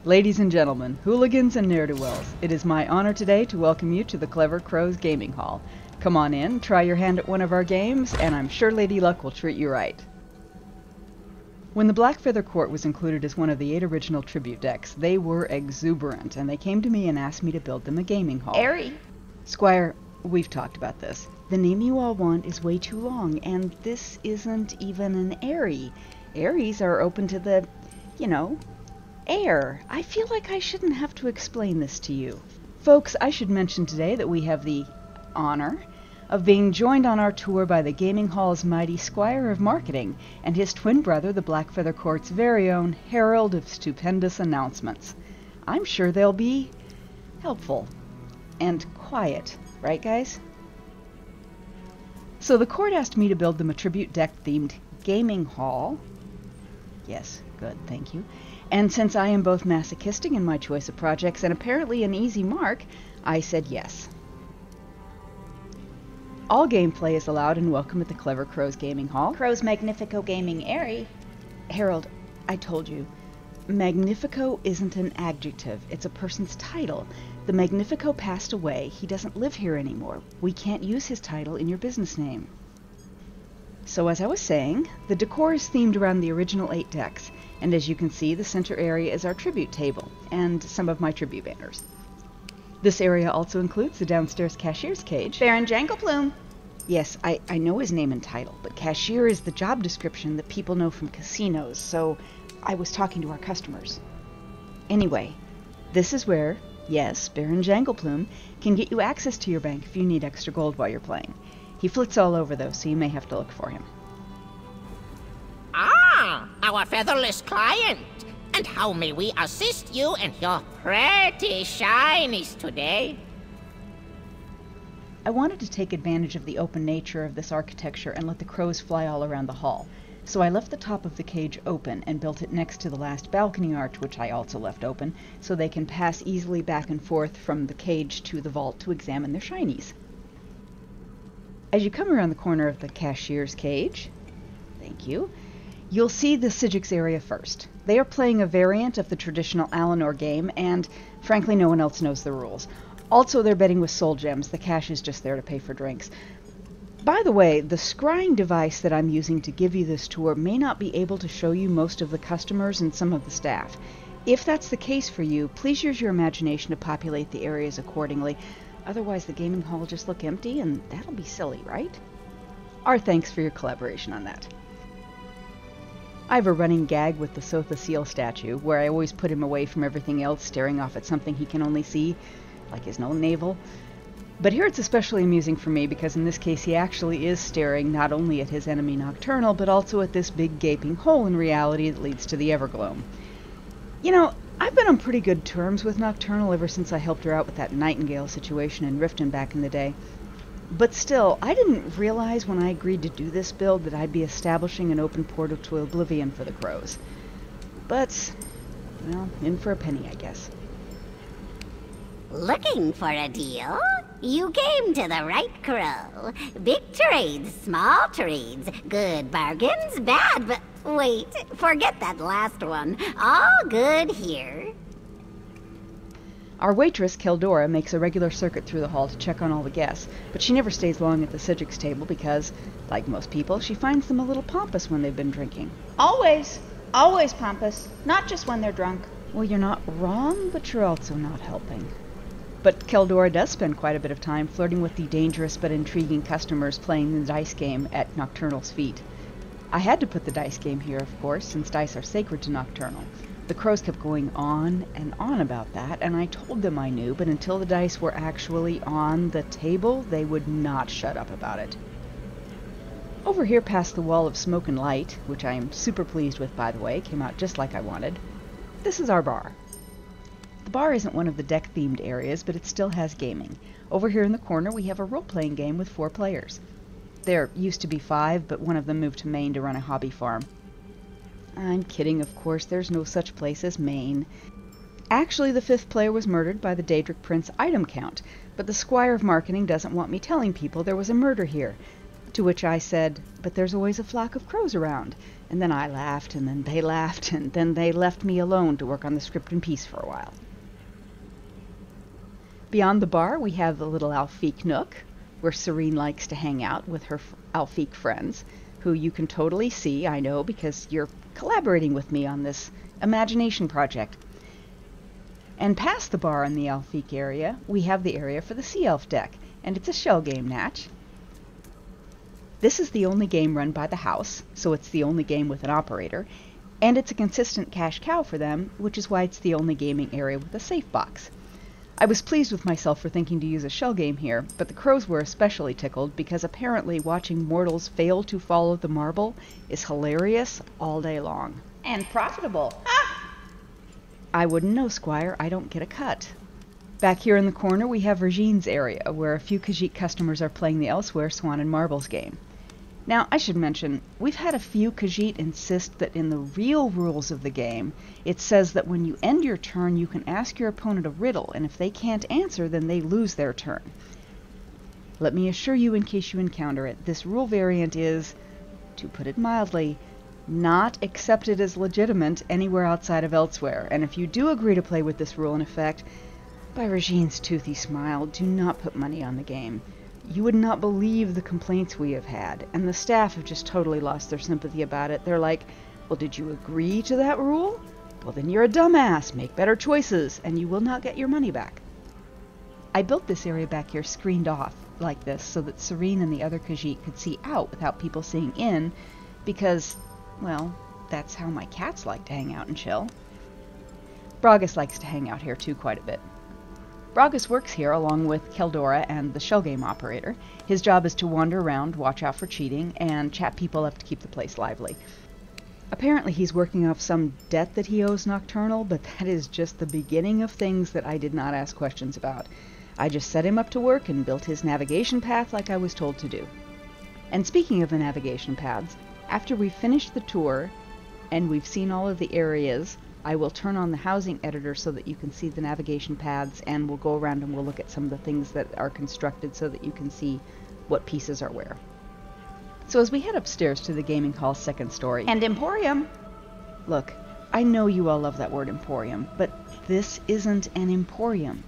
Ladies and gentlemen, hooligans and ne'er-do-wells, it is my honor today to welcome you to the Clever Crows Gaming Hall. Come on in, try your hand at one of our games, and I'm sure Lady Luck will treat you right. When the Blackfeather Court was included as one of the 8 original tribute decks, they were exuberant, and they came to me and asked me to build them a gaming hall. Airy. Squire, we've talked about this. The name you all want is way too long, and this isn't even an airy. Airies are open to the, air. I feel like I shouldn't have to explain this to you. Folks, I should mention today that we have the honor of being joined on our tour by the Gaming Hall's mighty Squire of Marketing and his twin brother, the Blackfeather Court's very own Herald of Stupendous Announcements. I'm sure they'll be helpful and quiet, right guys? So the court asked me to build them a tribute deck-themed gaming hall. Yes, good, thank you. And since I am both masochistic in my choice of projects and apparently an easy mark, I said yes. All gameplay is allowed and welcome at the Clever Crows Gaming Hall. Crow's Magnifico Gaming Airy. Harold, I told you, Magnifico isn't an adjective, it's a person's title. The Magnifico passed away, he doesn't live here anymore. We can't use his title in your business name. So as I was saying, the decor is themed around the original 8 decks, and as you can see, the center area is our tribute table, and some of my tribute banners. This area also includes the downstairs cashier's cage. Baron Jangleplume. Yes, I know his name and title, but cashier is the job description that people know from casinos, so I was talking to our customers. Anyway, this is where, yes, Baron Jangleplume can get you access to your bank if you need extra gold while you're playing. He flits all over though, so you may have to look for him. Ah, our featherless client. And how may we assist you and your pretty shinies today? I wanted to take advantage of the open nature of this architecture and let the crows fly all around the hall. So I left the top of the cage open and built it next to the last balcony arch, which I also left open, so they can pass easily back and forth from the cage to the vault to examine their shinies. As you come around the corner of the cashier's cage, thank you, you'll see the Sigix area first. They are playing a variant of the traditional Alinor game, and frankly no one else knows the rules. Also, they're betting with soul gems. The cash is just there to pay for drinks. By the way, the scrying device that I'm using to give you this tour may not be able to show you most of the customers and some of the staff. If that's the case for you, please use your imagination to populate the areas accordingly. Otherwise, the gaming hall will just look empty, and that'll be silly, right? Our thanks for your collaboration on that. I have a running gag with the Sotha Seal statue, where I always put him away from everything else, staring off at something he can only see, like his own navel. But here it's especially amusing for me, because in this case he actually is staring not only at his enemy Nocturnal, but also at this big gaping hole in reality that leads to the Evergloam. You know, I've been on pretty good terms with Nocturnal ever since I helped her out with that Nightingale situation in Riften back in the day. But still, I didn't realize when I agreed to do this build that I'd be establishing an open portal to oblivion for the crows. But, well, in for a penny, I guess. Looking for a deal? You came to the right crow. Big trades, small trades, good bargains, bad, but wait, forget that last one. All good here. Our waitress, Keldora, makes a regular circuit through the hall to check on all the guests, but she never stays long at the Sigix table because, like most people, she finds them a little pompous when they've been drinking. Always pompous. Not just when they're drunk. Well, you're not wrong, but you're also not helping. But Keldora does spend quite a bit of time flirting with the dangerous but intriguing customers playing the dice game at Nocturnal's feet. I had to put the dice game here, of course, since dice are sacred to Nocturnal. The crows kept going on and on about that, and I told them I knew, but until the dice were actually on the table, they would not shut up about it. Over here past the wall of smoke and light, which I am super pleased with, by the way, came out just like I wanted, this is our bar. The bar isn't one of the deck-themed areas, but it still has gaming. Over here in the corner we have a role-playing game with 4 players. There used to be 5, but one of them moved to Maine to run a hobby farm. I'm kidding, of course, there's no such place as Maine. Actually, the 5th player was murdered by the Daedric Prince item count, but the Squire of Marketing doesn't want me telling people there was a murder here. To which I said, "But there's always a flock of crows around." And then I laughed, and then they laughed, and then they left me alone to work on the script in peace for a while. Beyond the bar, we have the little Alfique nook, where Serene likes to hang out with her Alfique friends, who you can totally see, I know, because you're collaborating with me on this imagination project. And past the bar in the Alfique area, we have the area for the Sea Elf deck, and it's a shell game, Natch. This is the only game run by the house, so it's the only game with an operator, and it's a consistent cash cow for them, which is why it's the only gaming area with a safe box. I was pleased with myself for thinking to use a shell game here, but the crows were especially tickled because apparently watching mortals fail to follow the marble is hilarious all day long. And profitable. I wouldn't know, Squire. I don't get a cut. Back here in the corner we have Regine's area, where a few Khajiit customers are playing the Elsewhere Swan and Marbles game. Now, I should mention, we've had a few Khajiit insist that in the real rules of the game, it says that when you end your turn, you can ask your opponent a riddle, and if they can't answer, then they lose their turn. Let me assure you, in case you encounter it, this rule variant is, to put it mildly, not accepted as legitimate anywhere outside of Elsewhere, and if you do agree to play with this rule in effect, by Regine's toothy smile, do not put money on the game. You would not believe the complaints we have had, and the staff have just totally lost their sympathy about it. They're like, "Well, did you agree to that rule? Well, then you're a dumbass. Make better choices, and you will not get your money back." I built this area back here screened off like this so that Serene and the other Khajiit could see out without people seeing in, because, well, that's how my cats like to hang out and chill. Bragas likes to hang out here too quite a bit. Bragas works here along with Keldora and the shell game operator. His job is to wander around, watch out for cheating, and chat people up to keep the place lively. Apparently he's working off some debt that he owes Nocturnal, but that is just the beginning of things that I did not ask questions about. I just set him up to work and built his navigation path like I was told to do. And speaking of the navigation paths, after we've finished the tour and we've seen all of the areas, I will turn on the housing editor so that you can see the navigation paths, and we'll go around and we'll look at some of the things that are constructed so that you can see what pieces are where. So as we head upstairs to the gaming hall's second story... And Emporium. Look, I know you all love that word Emporium, but this isn't an Emporium.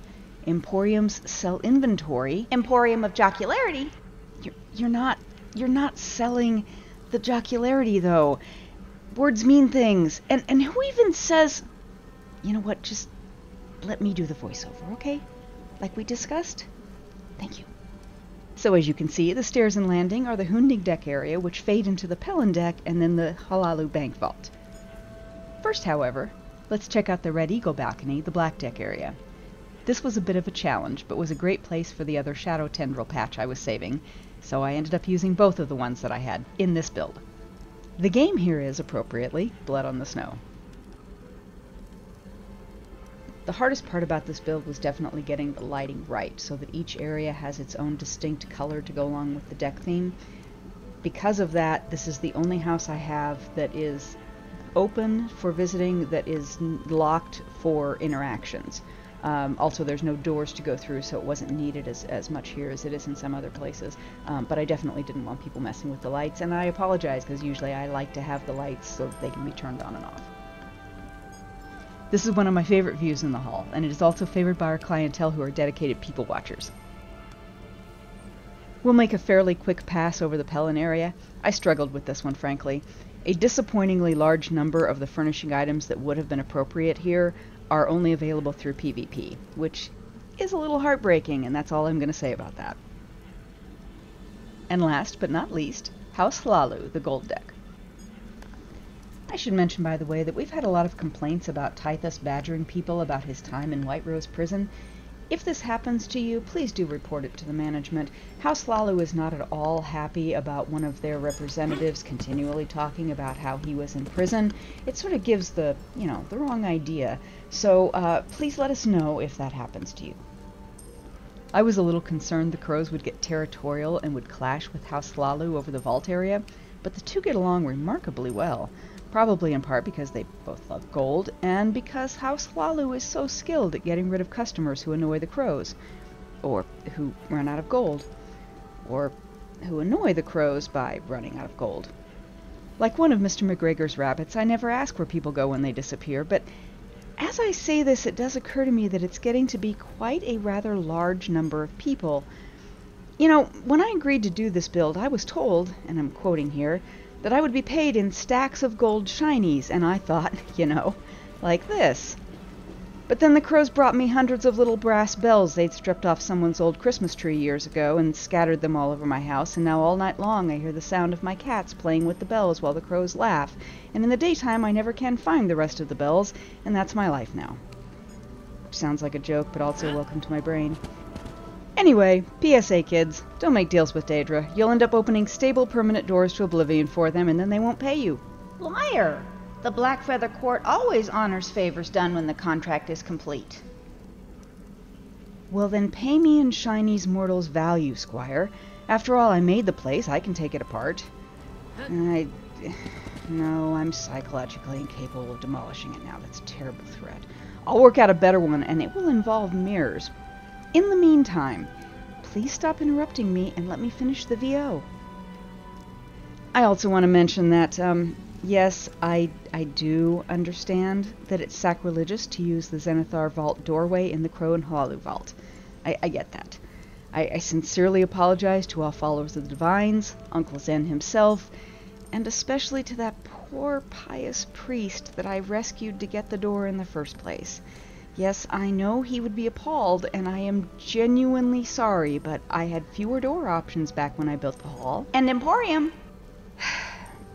Emporiums sell inventory. Emporium of Jocularity. You're not selling the jocularity, though. Words mean things. And who even says... You know what, just let me do the voiceover, okay? Like we discussed? Thank you. So as you can see, the stairs and landing are the Hundig deck area, which fade into the Pelin deck and then the Halalu bank vault. First, however, let's check out the Red Eagle balcony, the black deck area. This was a bit of a challenge, but was a great place for the other Shadow Tendril patch I was saving, so I ended up using both of the ones that I had in this build. The game here is, appropriately, Blood on the Snow. The hardest part about this build was definitely getting the lighting right, so that each area has its own distinct color to go along with the deck theme. Because of that, this is the only house I have that is open for visiting, that is locked for interactions. Also, there's no doors to go through, so it wasn't needed as much here as it is in some other places. But I definitely didn't want people messing with the lights, and I apologize, because usually I like to have the lights so that they can be turned on and off. This is one of my favorite views in the hall, and it is also favored by our clientele who are dedicated people watchers. We'll make a fairly quick pass over the Pelin area. I struggled with this one, frankly. A disappointingly large number of the furnishing items that would have been appropriate here are only available through PvP, which is a little heartbreaking, and that's all I'm going to say about that. And last but not least, House Hlalu, the gold deck. I should mention, by the way, that we've had a lot of complaints about Tythus badgering people about his time in White Rose Prison. If this happens to you, please do report it to the management. House Hlalu is not at all happy about one of their representatives continually talking about how he was in prison. It sort of gives the wrong idea. So please let us know if that happens to you. I was a little concerned the crows would get territorial and would clash with House Hlalu over the vault area, but the two get along remarkably well. Probably in part because they both love gold, and because House Hlalu is so skilled at getting rid of customers who annoy the crows, or who run out of gold, or who annoy the crows by running out of gold. Like one of Mr. McGregor's rabbits, I never ask where people go when they disappear, but as I say this, it does occur to me that it's getting to be quite a rather large number of people. You know, when I agreed to do this build, I was told, and I'm quoting here, that I would be paid in stacks of gold shinies, and I thought, you know, like this. But then the crows brought me hundreds of little brass bells they'd stripped off someone's old Christmas tree years ago and scattered them all over my house, and now all night long I hear the sound of my cats playing with the bells while the crows laugh, and in the daytime I never can find the rest of the bells, and that's my life now. Which sounds like a joke, but also welcome to my brain. Anyway, PSA kids, don't make deals with Daedra. You'll end up opening stable permanent doors to oblivion for them, and then they won't pay you. Liar! The Blackfeather Court always honors favors done when the contract is complete. Well then pay me in Shiny's mortal's value, Squire. After all, I made the place, I can take it apart. No, I'm psychologically incapable of demolishing it now. That's a terrible threat. I'll work out a better one, and it will involve mirrors. In the meantime, please stop interrupting me and let me finish the VO. I also want to mention that, yes, I do understand that it's sacrilegious to use the Zenithar Vault doorway in the Crow and Halu Vault. I get that. I sincerely apologize to all followers of the Divines, Uncle Zen himself, and especially to that poor pious priest that I rescued to get the door in the first place. Yes, I know he would be appalled, and I am genuinely sorry, but I had fewer door options back when I built the hall. And Emporium!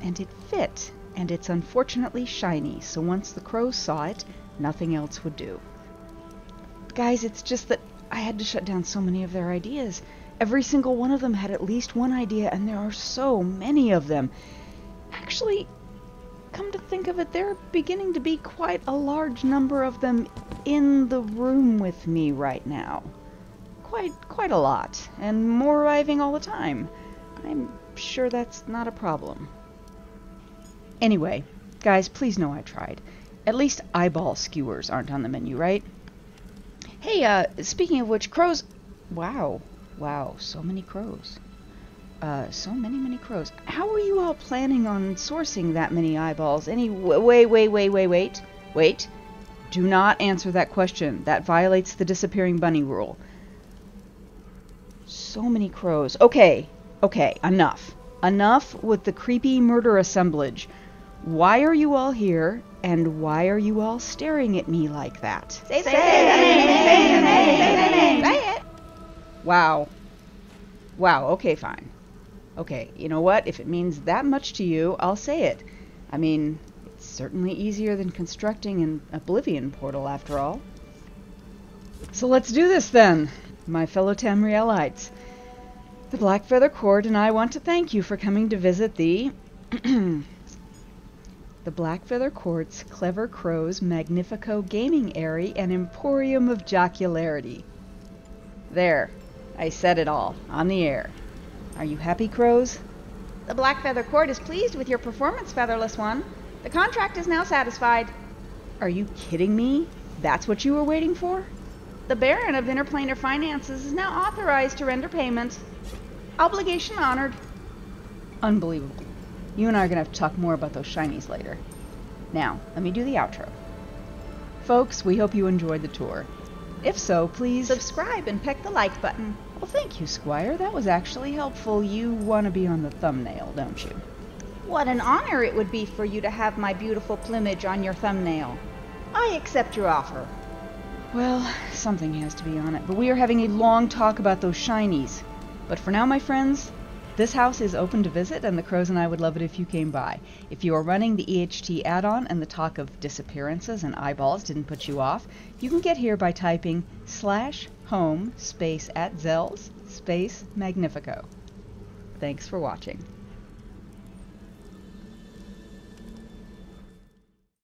And it fit, and it's unfortunately shiny, so once the crows saw it, nothing else would do. Guys, it's just that I had to shut down so many of their ideas. Every single one of them had at least one idea, and there are so many of them. Actually, come to think of it, there are beginning to be quite a large number of them in the room with me right now. Quite a lot, and more arriving all the time. I'm sure that's not a problem. Anyway, guys, please know I tried. At least eyeball skewers aren't on the menu, right? Hey, speaking of which, crows... Wow, so many crows. So many crows. How are you all planning on sourcing that many eyeballs? Wait. Do not answer that question. That violates the disappearing bunny rule. So many crows. Okay, enough. Enough with the creepy murder assemblage. Why are you all here, and why are you all staring at me like that? Say it! Wow, okay, fine. Okay, you know what? If it means that much to you, I'll say it. I mean, it's certainly easier than constructing an Oblivion portal, after all. So let's do this, then, my fellow Tamrielites. The Blackfeather Court and I want to thank you for coming to visit the... the Blackfeather Court's Clever Crow's Magnifico gaming area and emporium of jocularity. There, I said it all, on the air. Are you happy, crows? The Blackfeather Court is pleased with your performance, Featherless One. The contract is now satisfied. Are you kidding me? That's what you were waiting for? The Baron of Interplanar Finances is now authorized to render payment. Obligation honored. Unbelievable. You and I are going to have to talk more about those shinies later. Now, let me do the outro. Folks, we hope you enjoyed the tour. If so, please... subscribe and peck the like button. Well, thank you, Squire. That was actually helpful. You want to be on the thumbnail, don't you? What an honor it would be for you to have my beautiful plumage on your thumbnail. I accept your offer. Well, something has to be on it. But we are having a long talk about those shinies. But for now, my friends, this house is open to visit, and the crows and I would love it if you came by. If you are running the EHT add-on and the talk of disappearances and eyeballs didn't put you off, you can get here by typing /home @Zels /Magnifico. Thanks for watching.